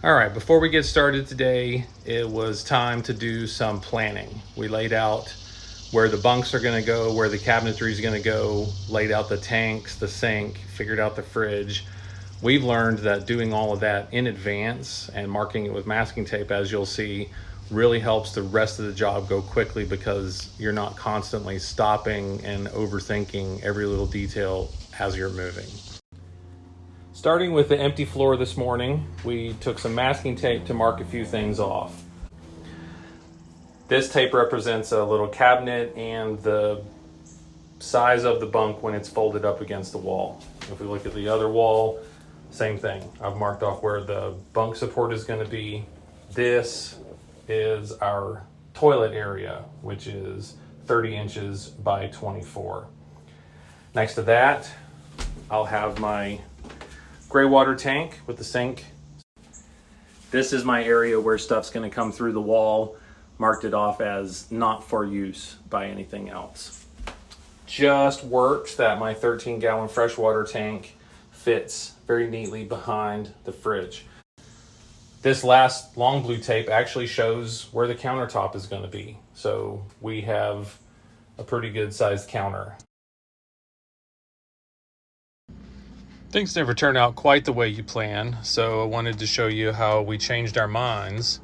All right, before we get started today, it was time to do some planning. We laid out where the bunks are gonna go, where the cabinetry is gonna go, laid out the tanks, the sink, figured out the fridge. We've learned that doing all of that in advance and marking it with masking tape, as you'll see, really helps the rest of the job go quickly because you're not constantly stopping and overthinking every little detail as you're moving. Starting with the empty floor this morning, we took some masking tape to mark a few things off. This tape represents a little cabinet and the size of the bunk when it's folded up against the wall. If we look at the other wall, same thing. I've marked off where the bunk support is going to be. This is our toilet area, which is 30 inches by 24. Next to that, I'll have my gray water tank with the sink. This is my area where stuff's going to come through the wall. Marked it off as not for use by anything else. Just works that my 13-gallon freshwater tank fits very neatly behind the fridge. This last long blue tape actually shows where the countertop is going to be. So we have a pretty good sized counter. Things never turn out quite the way you plan, so I wanted to show you how we changed our minds,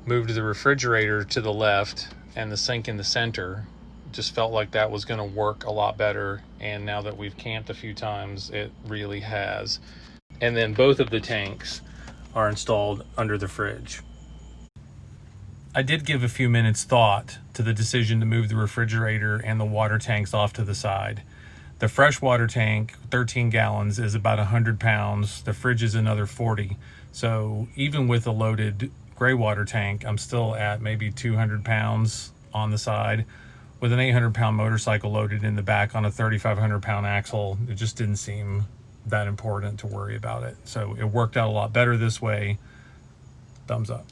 moved the refrigerator to the left and the sink in the center. Just felt like that was going to work a lot better, and now that we've camped a few times, it really has. And then both of the tanks are installed under the fridge. I did give a few minutes thought to the decision to move the refrigerator and the water tanks off to the side. The freshwater tank, 13 gallons, is about 100 pounds. The fridge is another 40. So even with a loaded gray water tank, I'm still at maybe 200 pounds on the side. With an 800-pound motorcycle loaded in the back on a 3,500-pound axle, it just didn't seem that important to worry about it. So it worked out a lot better this way. Thumbs up.